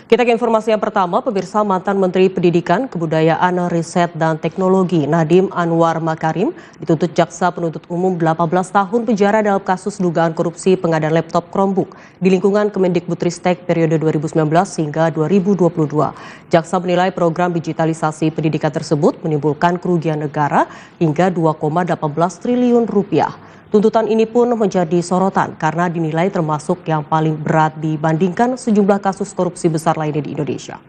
Kita ke informasi yang pertama, pemirsa. Mantan Menteri Pendidikan, Kebudayaan, Riset, dan Teknologi Nadiem Anwar Makarim dituntut jaksa penuntut umum 18 tahun penjara dalam kasus dugaan korupsi pengadaan laptop Chromebook di lingkungan Kemendikbudristek periode 2019 hingga 2022. Jaksa menilai program digitalisasi pendidikan tersebut menimbulkan kerugian negara hingga 2,18 triliun rupiah. Tuntutan ini pun menjadi sorotan karena dinilai termasuk yang paling berat dibandingkan sejumlah kasus korupsi besar lainnya di Indonesia.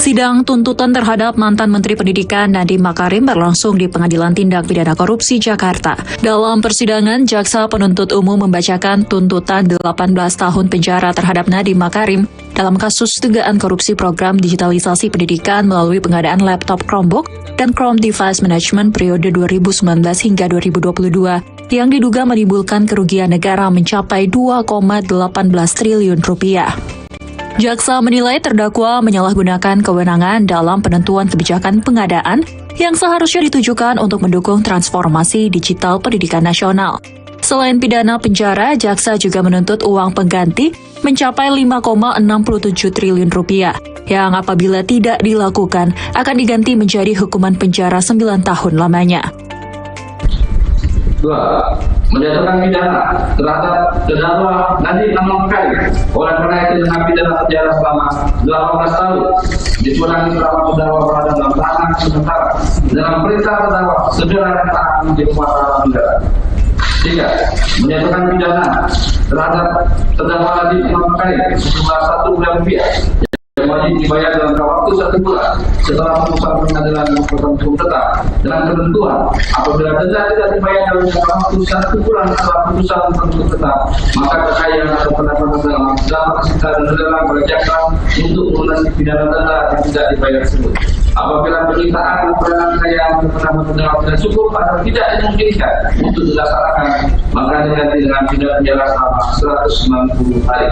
Sidang tuntutan terhadap mantan Menteri Pendidikan Nadiem Makarim berlangsung di Pengadilan Tindak Pidana Korupsi Jakarta. Dalam persidangan, jaksa penuntut umum membacakan tuntutan 18 tahun penjara terhadap Nadiem Makarim dalam kasus dugaan korupsi program digitalisasi pendidikan melalui pengadaan laptop Chromebook dan Chrome Device Management periode 2019 hingga 2022 yang diduga menimbulkan kerugian negara mencapai 2,18 triliun rupiah. Jaksa menilai terdakwa menyalahgunakan kewenangan dalam penentuan kebijakan pengadaan yang seharusnya ditujukan untuk mendukung transformasi digital pendidikan nasional. Selain pidana penjara, jaksa juga menuntut uang pengganti mencapai 5,67 triliun rupiah, yang apabila tidak dilakukan akan diganti menjadi hukuman penjara 9 tahun lamanya. 2. Menjatuhkan pidana terhadap terdakwa Nadiem Anwar Makarim oleh karena itu dengan pidana penjara selama 18 tahun dikurangi selama terdakwa berada dalam tahanan sementara dalam perintah terdakwa segera ditahan di rumah tahanan negara. 3. Menjatuhkan pidana terhadap terdakwa Nadiem Anwar Makarim sejumlah 1 miliar rupiah yang wajib dibayar dalam waktu 1 bulan setelah putusan pengadilan hukum tetap dengan ketentuan apabila denda tidak dibayar dalam waktu 1 bulan setelah putusan hukum tetap, maka kekayaan atau pendapatan dalam asita dan negara berjaksa untuk melunasi pidana denda yang tidak dibayar tersebut. Apabila penyitaan kepada kekayaan atau pendapatan tidak cukup atau tidak dimungkinkan untuk dilaksanakan, maka diganti dengan pidana penjara selama 190 hari.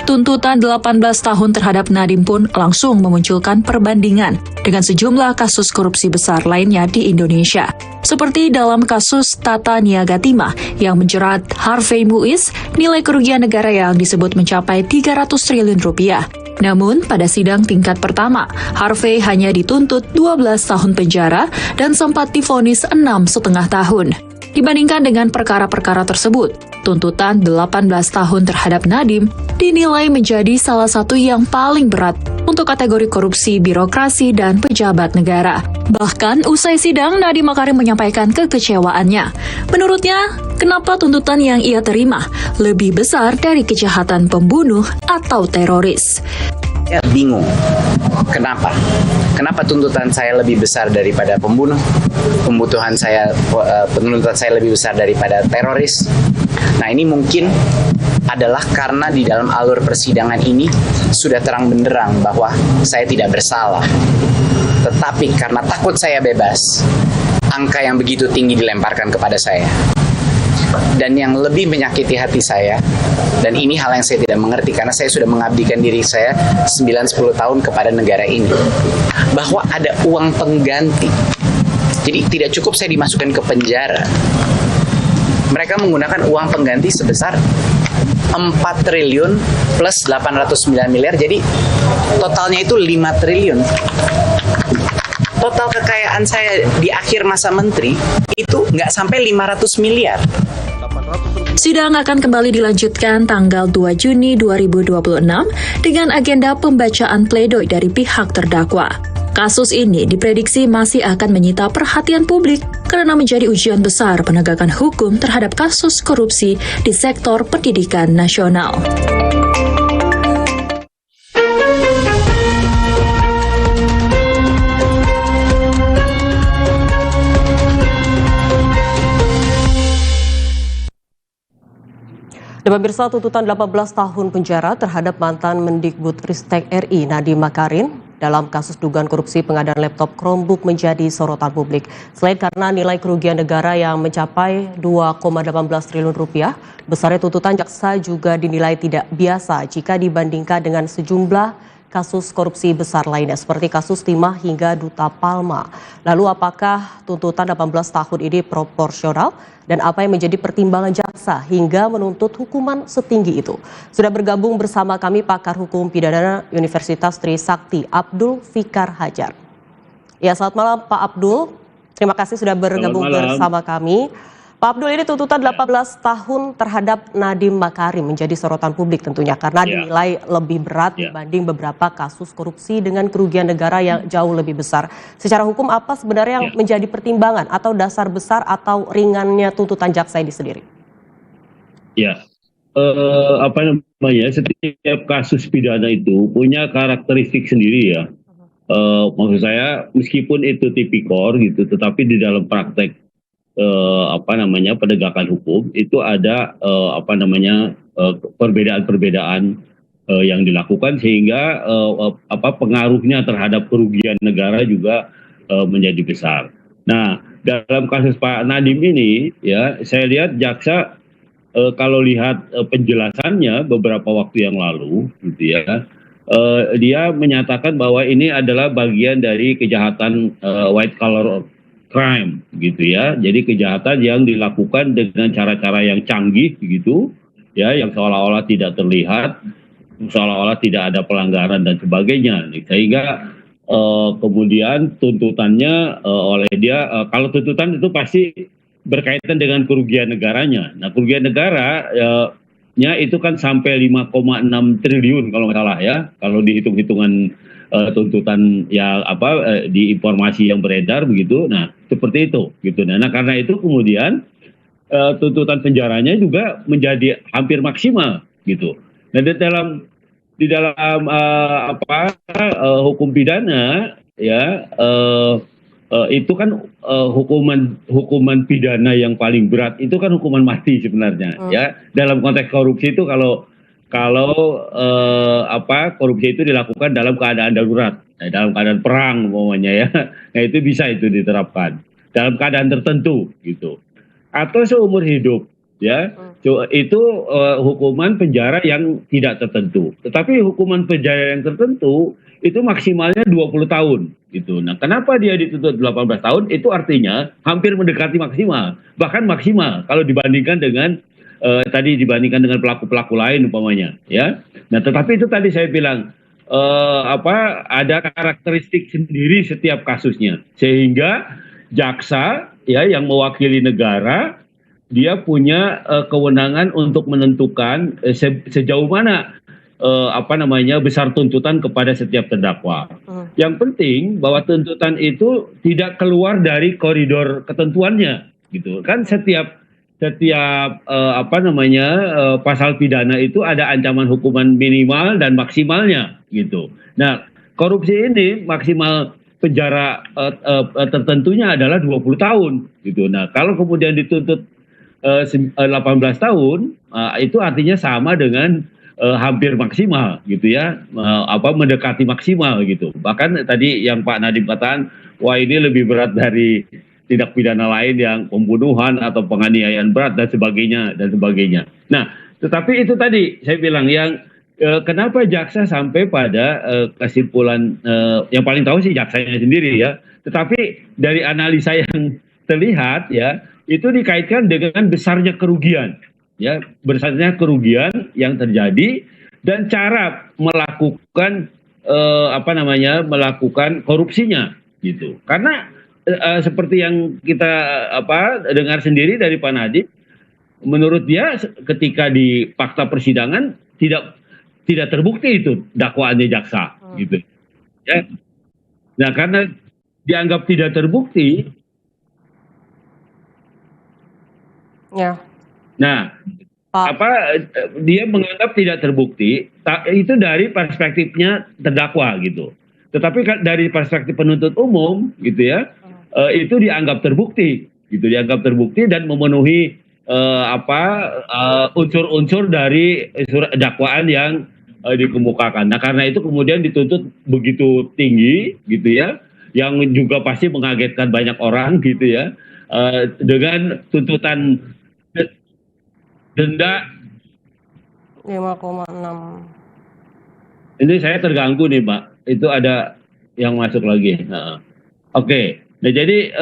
Tuntutan 18 tahun terhadap Nadiem pun langsung memunculkan perbandingan dengan sejumlah kasus korupsi besar lainnya di Indonesia. Seperti dalam kasus Tata Niaga Timah yang menjerat Harvey Muiz, nilai kerugian negara yang disebut mencapai 300 triliun rupiah. Namun, pada sidang tingkat pertama, Harvey hanya dituntut 12 tahun penjara dan sempat divonis 6,5 tahun. Dibandingkan dengan perkara-perkara tersebut, tuntutan 18 tahun terhadap Nadiem dinilai menjadi salah satu yang paling berat untuk kategori korupsi birokrasi dan pejabat negara. Bahkan usai sidang, Nadiem Makarim menyampaikan kekecewaannya. Menurutnya, kenapa tuntutan yang ia terima lebih besar dari kejahatan pembunuh atau teroris? Saya bingung. Kenapa? Kenapa tuntutan saya lebih besar daripada pembunuh? Penuntutan saya lebih besar daripada teroris. Nah, ini mungkin adalah karena di dalam alur persidangan ini sudah terang benderang bahwa saya tidak bersalah. Tetapi karena takut saya bebas, angka yang begitu tinggi dilemparkan kepada saya. Dan yang lebih menyakiti hati saya, dan ini hal yang saya tidak mengerti karena saya sudah mengabdikan diri saya 9-10 tahun kepada negara ini, bahwa ada uang pengganti. Jadi tidak cukup saya dimasukkan ke penjara. Mereka menggunakan uang pengganti sebesar 4 triliun plus 809 miliar, jadi totalnya itu 5 triliun. Total kekayaan saya di akhir masa menteri itu nggak sampai 500 miliar. Sidang akan kembali dilanjutkan tanggal 2 Juni 2026 dengan agenda pembacaan pledoi dari pihak terdakwa. Kasus ini diprediksi masih akan menyita perhatian publik karena menjadi ujian besar penegakan hukum terhadap kasus korupsi di sektor pendidikan nasional. Dan pemirsa, tuntutan 18 tahun penjara terhadap mantan Mendikbudristek RI Nadiem Makarim dalam kasus dugaan korupsi pengadaan laptop Chromebook menjadi sorotan publik. Selain karena nilai kerugian negara yang mencapai 2,18 triliun rupiah, besarnya tuntutan jaksa juga dinilai tidak biasa jika dibandingkan dengan sejumlah kasus korupsi besar lainnya seperti kasus timah hingga Duta Palma. Lalu apakah tuntutan 18 tahun ini proporsional dan apa yang menjadi pertimbangan jaksa hingga menuntut hukuman setinggi itu? Sudah bergabung bersama kami pakar hukum pidana Universitas Trisakti, Abdul Fikar Hajar. Ya, selamat malam Pak Abdul. Terima kasih sudah bergabung bersama kami. Pak Abdul, ini tuntutan 18 tahun terhadap Nadiem Makarim menjadi sorotan publik tentunya karena dinilai lebih berat dibanding beberapa kasus korupsi dengan kerugian negara yang jauh lebih besar. Secara hukum apa sebenarnya yang menjadi pertimbangan atau dasar besar atau ringannya tuntutan jaksa ini sendiri? Ya, setiap kasus pidana itu punya karakteristik sendiri ya. Maksud saya meskipun itu tipikor gitu, tetapi di dalam praktek penegakan hukum itu ada perbedaan-perbedaan yang dilakukan sehingga pengaruhnya terhadap kerugian negara juga menjadi besar. Nah, dalam kasus Pak Nadiem ini ya saya lihat jaksa kalau lihat penjelasannya beberapa waktu yang lalu gitu ya, dia menyatakan bahwa ini adalah bagian dari kejahatan white collar crime gitu ya. Jadi kejahatan yang dilakukan dengan cara-cara yang canggih gitu ya, yang seolah-olah tidak terlihat, seolah-olah tidak ada pelanggaran dan sebagainya. Sehingga kemudian tuntutannya oleh dia, kalau tuntutan itu pasti berkaitan dengan kerugian negaranya. Nah, kerugian negara itu kan sampai 5,6 triliun kalau nggak salah ya, kalau dihitung-hitungan tuntutan di informasi yang beredar begitu. Nah, seperti itu gitu. Nah, karena itu kemudian tuntutan penjaranya juga menjadi hampir maksimal gitu. Nah, di dalam hukum pidana ya, itu kan hukuman pidana yang paling berat itu kan hukuman mati sebenarnya ya. Dalam konteks korupsi itu kalau korupsi itu dilakukan dalam keadaan darurat, dalam keadaan perang umpamanya ya, nah itu bisa itu diterapkan dalam keadaan tertentu gitu, atau seumur hidup ya, itu hukuman penjara yang tidak tertentu. Tetapi hukuman penjara yang tertentu itu maksimalnya 20 tahun gitu. Nah, kenapa dia dituntut 18 tahun? Itu artinya hampir mendekati maksimal, bahkan maksimal kalau dibandingkan dengan dibandingkan dengan pelaku-pelaku lain umpamanya ya. Nah, tetapi itu tadi saya bilang ada karakteristik sendiri setiap kasusnya sehingga jaksa ya yang mewakili negara dia punya kewenangan untuk menentukan sejauh mana besar tuntutan kepada setiap terdakwa. Yang penting bahwa tuntutan itu tidak keluar dari koridor ketentuannya gitu. Kan setiap pasal pidana itu ada ancaman hukuman minimal dan maksimalnya gitu. Nah, korupsi ini maksimal penjara tertentunya adalah 20 tahun gitu. Nah, kalau kemudian dituntut 18 tahun, itu artinya sama dengan hampir maksimal gitu ya, mendekati maksimal gitu. Bahkan tadi yang Pak Nadiem katakan, wah ini lebih berat dari tindak pidana lain yang pembunuhan atau penganiayaan berat dan sebagainya. Nah, tetapi itu tadi saya bilang yang kenapa jaksa sampai pada kesimpulan yang paling tahu sih jaksanya sendiri ya. Tetapi dari analisa yang terlihat ya, itu dikaitkan dengan besarnya kerugian ya, besarnya kerugian yang terjadi dan cara melakukan melakukan korupsinya gitu. Karena seperti yang kita dengar sendiri dari Pak Nadiem, menurut dia ketika di fakta persidangan tidak terbukti itu dakwaannya jaksa gitu ya. Nah, karena dianggap tidak terbukti ya. Nah, dia menganggap tidak terbukti itu dari perspektifnya terdakwa gitu. Tetapi dari perspektif penuntut umum gitu ya, itu dianggap terbukti gitu, dianggap terbukti dan memenuhi unsur-unsur dari surat dakwaan yang dikemukakan. Nah, karena itu kemudian dituntut begitu tinggi gitu ya, yang juga pasti mengagetkan banyak orang gitu ya, dengan tuntutan denda 5,6. ini saya terganggu nih, Mbak. Itu ada yang masuk lagi. Oke. Nah, jadi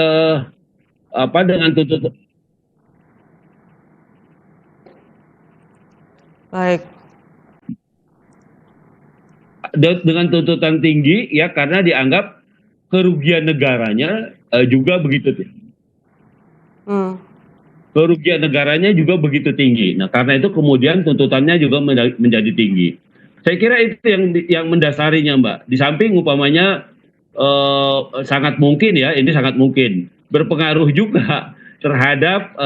dengan tuntutan Baik. dengan tuntutan tinggi ya, karena dianggap kerugian negaranya juga begitu tinggi. Kerugian negaranya juga begitu tinggi. Nah, karena itu kemudian tuntutannya juga menjadi tinggi. Saya kira itu yang mendasarinya, Mbak. Di samping umpamanya sangat mungkin ya, ini sangat mungkin berpengaruh juga terhadap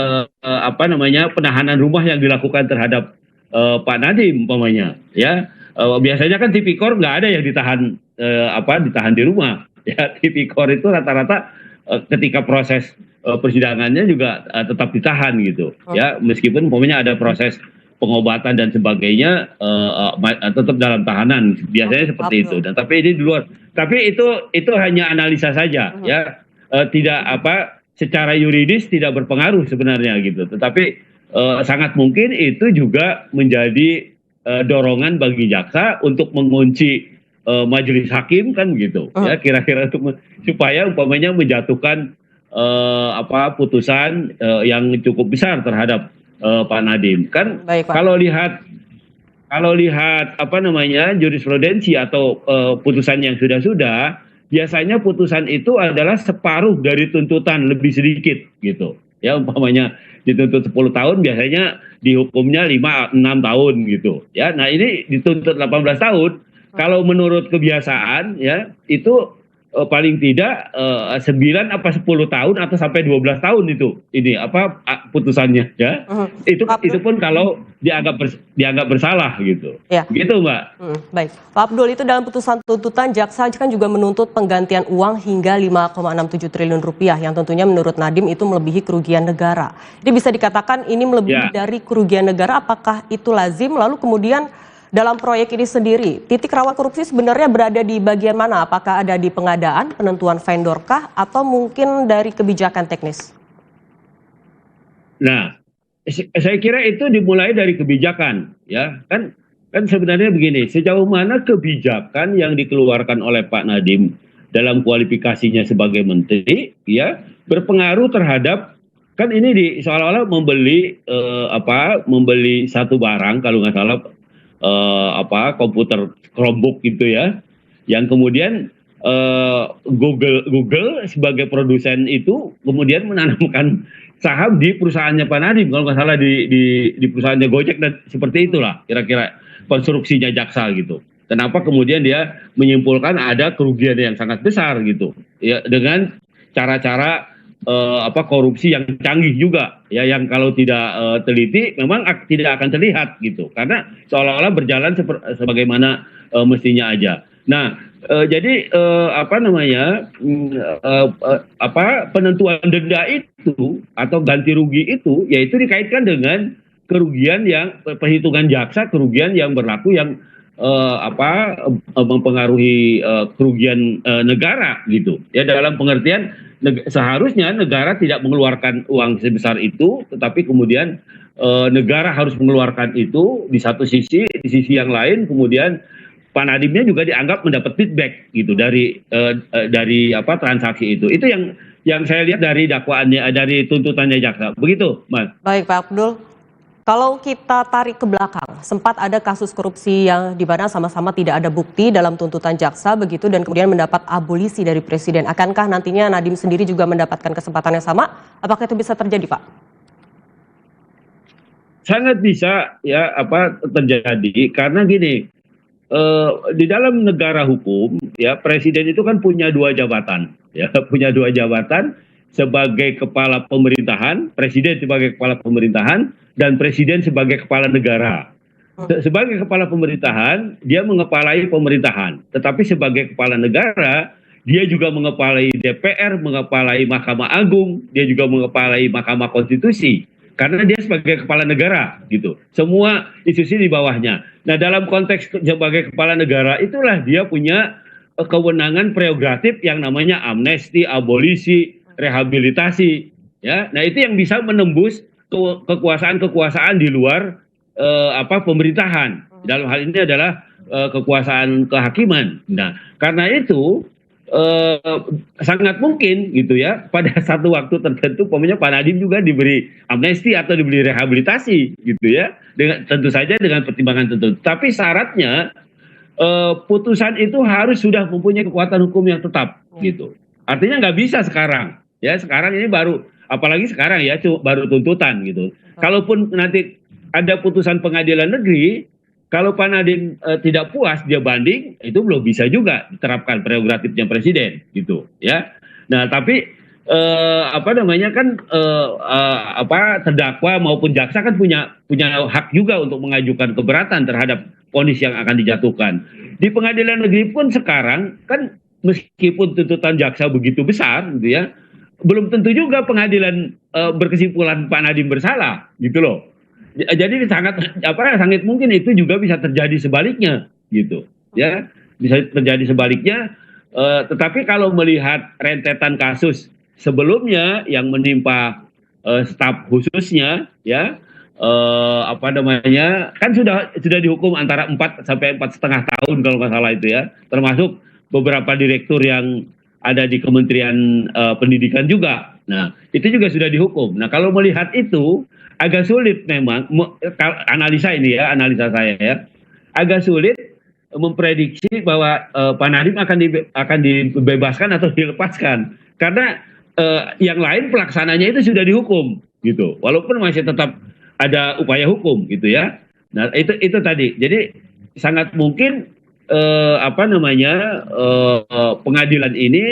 penahanan rumah yang dilakukan terhadap Pak Nadiem umpamanya ya. Biasanya kan tipikor nggak ada yang ditahan ditahan di rumah ya. Tipikor itu rata-rata ketika proses persidangannya juga tetap ditahan gitu ya, meskipun umpamanya ada proses pengobatan dan sebagainya, tetap dalam tahanan biasanya seperti itu. Dan tapi ini di luar, tapi itu hanya analisa saja ya, tidak secara yuridis tidak berpengaruh sebenarnya gitu, tetapi sangat mungkin itu juga menjadi dorongan bagi jaksa untuk mengunci majelis hakim kan gitu ya, kira-kira supaya umpamanya menjatuhkan putusan yang cukup besar terhadap Pak Nadiem kan. Baik, Pak. Kalau lihat jurisprudensi atau putusan yang sudah biasanya putusan itu adalah separuh dari tuntutan, lebih sedikit gitu ya. Umpamanya dituntut 10 tahun, biasanya dihukumnya 5-6 tahun gitu ya. Nah, ini dituntut 18 tahun. Kalau menurut kebiasaan ya, itu paling tidak 9 apa 10 tahun atau sampai 12 tahun itu ini putusannya ya. Itu pun kalau dianggap bersalah gitu. Ya. Gitu, Mbak. Baik. Pak Abdul, itu dalam putusan tuntutan jaksa kan juga menuntut penggantian uang hingga 5,67 triliun rupiah yang tentunya menurut Nadiem itu melebihi kerugian negara. Jadi bisa dikatakan ini melebihi dari kerugian negara. Apakah itu lazim? Lalu kemudian dalam proyek ini sendiri, titik rawan korupsi sebenarnya berada di bagian mana? Apakah ada di pengadaan, penentuan vendor kah, atau mungkin dari kebijakan teknis? Nah, saya kira itu dimulai dari kebijakan, ya kan sebenarnya begini, sejauh mana kebijakan yang dikeluarkan oleh Pak Nadiem dalam kualifikasinya sebagai menteri, ya berpengaruh terhadap, kan ini seolah-olah membeli satu barang kalau nggak salah. Komputer Chromebook gitu ya, yang kemudian Google sebagai produsen itu kemudian menanamkan saham di perusahaannya Pak Nadiem kalau nggak salah, di perusahaannya Gojek, dan seperti itulah kira-kira konstruksinya jaksa gitu. Kenapa kemudian dia menyimpulkan ada kerugian yang sangat besar gitu ya, dengan cara-cara korupsi yang canggih juga ya, yang kalau tidak teliti memang tidak akan terlihat gitu, karena seolah-olah berjalan sebagaimana mestinya aja. Nah, jadi penentuan denda itu atau ganti rugi itu yaitu dikaitkan dengan kerugian yang perhitungan jaksa, kerugian yang berlaku yang mempengaruhi kerugian negara gitu ya, dalam pengertian seharusnya negara tidak mengeluarkan uang sebesar itu, tetapi kemudian negara harus mengeluarkan itu di satu sisi, di sisi yang lain kemudian Pak Nadiemnya juga dianggap mendapat feedback gitu dari transaksi itu. Itu yang saya lihat dari dakwaannya, dari tuntutannya jaksa. Begitu, Mas. Baik, Pak Abdul. Kalau kita tarik ke belakang, sempat ada kasus korupsi yang di mana sama-sama tidak ada bukti dalam tuntutan jaksa begitu, dan kemudian mendapat abolisi dari presiden. Akankah nantinya Nadiem sendiri juga mendapatkan kesempatan yang sama? Apakah itu bisa terjadi, Pak? Sangat bisa ya terjadi, karena gini, di dalam negara hukum ya, presiden itu kan punya 2 jabatan ya, punya 2 jabatan sebagai kepala pemerintahan, presiden sebagai kepala pemerintahan, dan presiden sebagai kepala negara. Sebagai kepala pemerintahan, dia mengepalai pemerintahan. Tetapi sebagai kepala negara, dia juga mengepalai DPR, mengepalai Mahkamah Agung, dia juga mengepalai Mahkamah Konstitusi. karena dia sebagai kepala negara gitu. Semua institusi di bawahnya. Nah, dalam konteks sebagai kepala negara itulah dia punya kewenangan prerogatif yang namanya amnesti, abolisi, rehabilitasi, ya. Nah, itu yang bisa menembus kekuasaan-kekuasaan di luar pemerintahan. Dalam hal ini adalah kekuasaan kehakiman. Nah, karena itu sangat mungkin gitu ya pada satu waktu tertentu Pak Nadiem juga diberi amnesti atau diberi rehabilitasi gitu ya, dengan tentu saja dengan pertimbangan tertentu. Tapi syaratnya putusan itu harus sudah mempunyai kekuatan hukum yang tetap gitu. Artinya nggak bisa sekarang ya, sekarang ini baru, apalagi sekarang ya baru tuntutan gitu. Kalaupun nanti ada putusan pengadilan negeri, kalau Pak Nadiem tidak puas dia banding, itu belum bisa juga diterapkan prerogatifnya presiden gitu ya. Nah, tapi terdakwa maupun jaksa kan punya hak juga untuk mengajukan keberatan terhadap vonis yang akan dijatuhkan. Di pengadilan negeri pun sekarang kan meskipun tuntutan jaksa begitu besar gitu ya, belum tentu juga pengadilan berkesimpulan Pak Nadiem bersalah gitu loh. Jadi sangat mungkin itu juga bisa terjadi sebaliknya gitu ya, bisa terjadi sebaliknya. Tetapi kalau melihat rentetan kasus sebelumnya yang menimpa staf khususnya ya, kan sudah dihukum antara 4 sampai 4,5 tahun kalau nggak salah itu ya, termasuk beberapa direktur yang ada di Kementerian Pendidikan juga. Nah, itu juga sudah dihukum. Nah, kalau melihat itu agak sulit memang, analisa saya ya, agak sulit memprediksi bahwa Pak Nadiem akan dibebaskan atau dilepaskan, karena yang lain pelaksananya itu sudah dihukum gitu, walaupun masih tetap ada upaya hukum gitu ya. Nah, itu tadi, jadi sangat mungkin pengadilan ini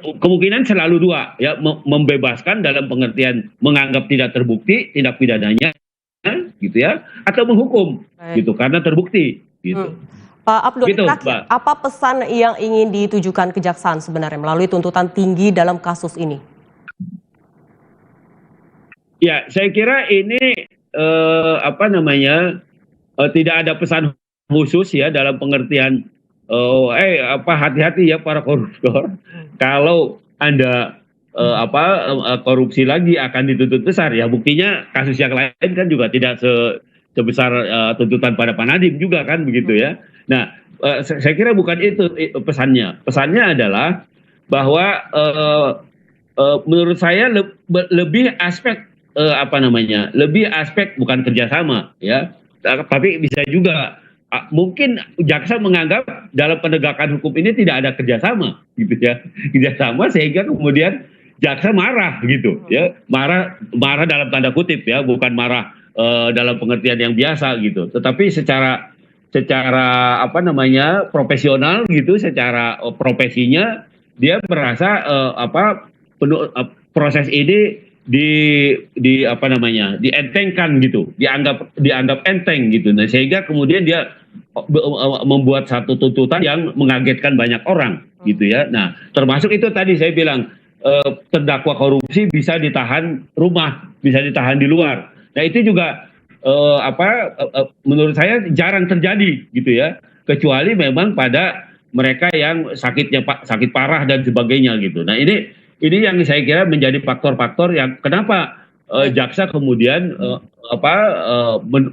kemungkinan selalu dua ya, membebaskan dalam pengertian menganggap tidak terbukti tindak pidananya gitu ya, atau menghukum gitu karena terbukti gitu. Pak Abdul, gitu, terakhir, apa pesan yang ingin ditujukan kejaksaan sebenarnya melalui tuntutan tinggi dalam kasus ini? Ya, saya kira ini tidak ada pesan khusus ya, dalam pengertian hati-hati ya para koruptor. Kalau Anda korupsi lagi akan dituntut besar ya. Buktinya kasus yang lain kan juga tidak sebesar tuntutan pada Pak Nadiem juga kan begitu ya. Nah, saya kira bukan itu pesannya. Pesannya adalah bahwa menurut saya lebih aspek lebih aspek bukan kerjasama ya, tapi bisa juga mungkin jaksa menganggap dalam penegakan hukum ini tidak ada kerjasama gitu ya, kerjasama sehingga kemudian jaksa marah gitu ya, marah dalam tanda kutip ya, bukan marah dalam pengertian yang biasa gitu, tetapi secara profesional gitu, secara profesinya dia merasa proses ini dientengkan gitu, dianggap enteng gitu. Nah, sehingga kemudian dia membuat satu tuntutan yang mengagetkan banyak orang gitu ya. Nah, termasuk itu tadi saya bilang terdakwa korupsi bisa ditahan rumah, bisa ditahan di luar. Nah, itu juga menurut saya jarang terjadi gitu ya, kecuali memang pada mereka yang sakit parah dan sebagainya gitu. Nah, ini yang saya kira menjadi faktor-faktor yang kenapa jaksa kemudian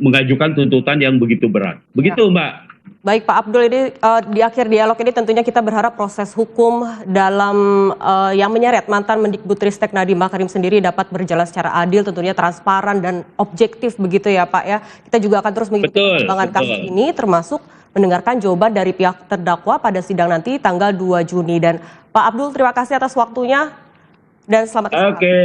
mengajukan tuntutan yang begitu berat. Begitu, Mbak. Baik, Pak Abdul, ini di akhir dialog ini tentunya kita berharap proses hukum dalam yang menyeret mantan Mendikbudristek Nadiem Makarim sendiri dapat berjalan secara adil, tentunya transparan dan objektif begitu ya, Pak ya. Kita juga akan terus mengikuti perkembangan kasus ini, termasuk mendengarkan jawaban dari pihak terdakwa pada sidang nanti tanggal 2 Juni. Dan Pak Abdul, terima kasih atas waktunya dan selamat istirahat. Oke.